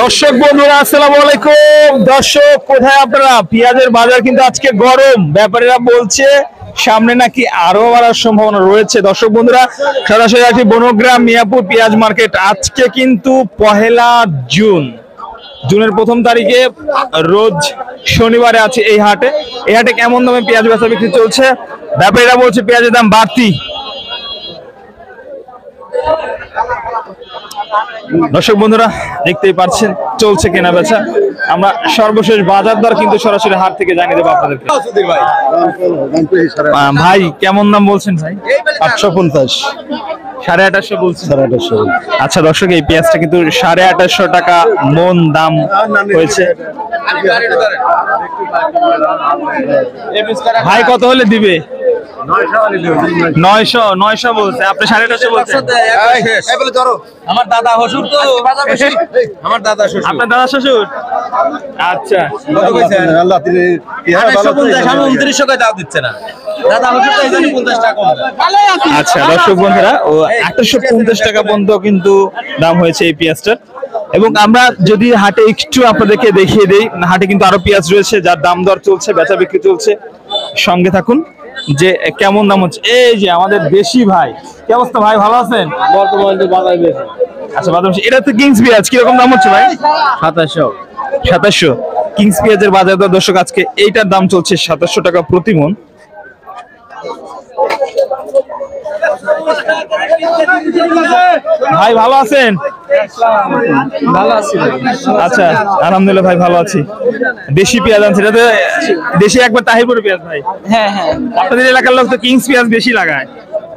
দর্শক বন্ধুরা আসসালামু আলাইকুম। দর্শক কোথায় আপনারা? পেঁয়াজের বাজার কিন্তু আজকে গরম, ব্যাপারীরা বলছে সামনে নাকি আরো বাড়ার সম্ভাবনা রয়েছে। দর্শক বন্ধুরা সরাসরি বনগ্রাম মিয়াপুর পেঁয়াজ মার্কেট। আজকে কিন্তু পহেলা জুনের প্রথম তারিখে, রোজ শনিবারে আছে এই হাটে। এই হাটে কেমন দামে পেঁয়াজ বেচা বিক্রি চলছে? ব্যাপারীরা বলছে পেঁয়াজের দাম বাড়তি। দর্শক বন্ধুরা দেখতেই পাচ্ছেন চলছে কেনা বেচা। আমরা সর্বশেষ বাজার দর কিন্তু সরাসরি হাট থেকে জানিয়ে দেবো আপনাদেরকে। ভাই কেমন দাম বলছেন ভাই? 850 850 বলছেন। 850। আচ্ছা দর্শক, এই পেঁয়াজটা কিন্তু 850 টাকা মন দাম হয়েছে। ভাই কত হলে দিবে? 900 বলছে, আপনি 850 বলছেন। আমার দাদা শ্বশুর তো আমার দাদা শ্বশুর। আপনার দাদা শ্বশুর? আচ্ছা কত কইছেন? আল্লাহ তিনি ইহা ভালো 850 আমি 2900 কই দাও দিচ্ছে না। দাদা শ্বশুর তো এইজন্য 50 টাকা কম দেয়। আচ্ছা দর্শক বন্ধুরা, ও 850 টাকা পর্যন্ত কিন্তু দাম হয়েছে এই পেঁয়াজটার। এবং আমরা যদি হাটে একটু আপনাদেরকে দেখিয়ে দেই, হাটে কিন্তু আরো পেঁয়াজ রয়েছে যার দাম দর চলছে, বেচা বিক্রি চলছে। সঙ্গে থাকুন যে কেমন দাম হচ্ছে। এই যে আমাদের দেশি ভাই, কি অবস্থা ভাই, ভালো আছেন? বর্তমানে বাজার বেশি। আচ্ছা বাদাম, এটা তো কিংস পেঁয়াজ, কিরকম দাম হচ্ছে ভাই? 2700। কিংস পেঁয়াজের বাজার দর দর্শক আজকে এইটার দাম চলছে 2700 টাকা প্রতি মন। ভাই ভালো আছেন? ভালো আছি ভাই। আচ্ছা আলহামদুলিল্লাহ ভাই, ভালো আছি। দেশি পেঁয়াজ আনছে, এটাতে দেশি একবার তাহিরপুর পেঁয়াজ ভাই। হ্যাঁ হ্যাঁ, আপনাদের এলাকার লোক তো কিংস পেঁয়াজ বেশি লাগায়,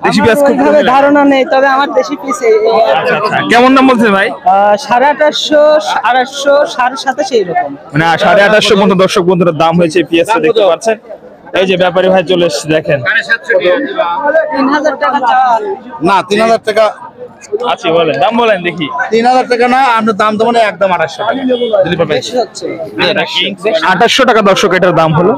দেশি পেঁয়াজ খুব কম ওইভাবে লাগায়। ধারণা নেই, তবে আমার দেশি পিস আচ্ছা আচ্ছা, কেমন দাম বলছে ভাই? 850, 850, 750 এইরকম। মানে 850 পর্যন্ত দর্শক বন্ধুরা দাম হয়েছে এই পেঁয়াজটা, দেখতে পাচ্ছেন। এই যে ব্যাপারী ভাই চলে এসেছে, দেখেন। 3000 টাকা চাল। না 3000 টাকা। আচ্ছা বলেন, দাম বলেন দেখি। 3000 টাকা না, আপনার দাম তো মানে একদম 800 টাকা। দিলীপ ভাই বেশি হচ্ছে। 2800 টাকা দর্শক এটার দাম হলো।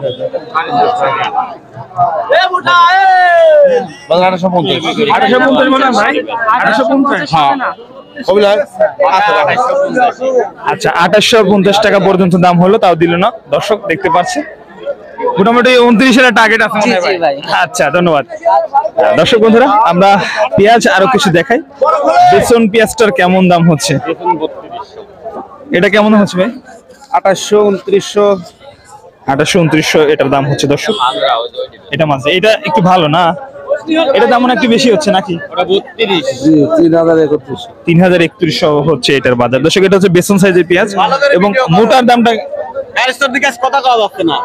850 বলেন ভাই, 850। হ্যাঁ কবিলা আচ্ছা 2850 টাকা পর্যন্ত দাম হলো, তাও দিল না দর্শক, দেখতে পাচ্ছেন। মোটামুটি 29-এর টার্গেট আছে মনে হয় ভাই। জি ভাই। আচ্ছা ধন্যবাদ। দর্শক বন্ধুরা আমরা পেঁয়াজ আরো কিছু দেখাই। বেসন পেঁয়াজটার কেমন দাম হচ্ছে? এটা কেমন হচ্ছে ভাই? 2800 2800 এটার দাম হচ্ছে দর্শক। এটা মাঝে, এটা একটু ভালো না, এটা দাম মনে হয় একটু বেশি হচ্ছে নাকি? ওটা 32। জি 3031। 3031 হচ্ছে এটার বাজার দর্শক। এটা হচ্ছে বেসন সাইজের পেঁয়াজ এবং মোটার দামটা আরেকটার দিকে কথা কওয়া যাচ্ছে না।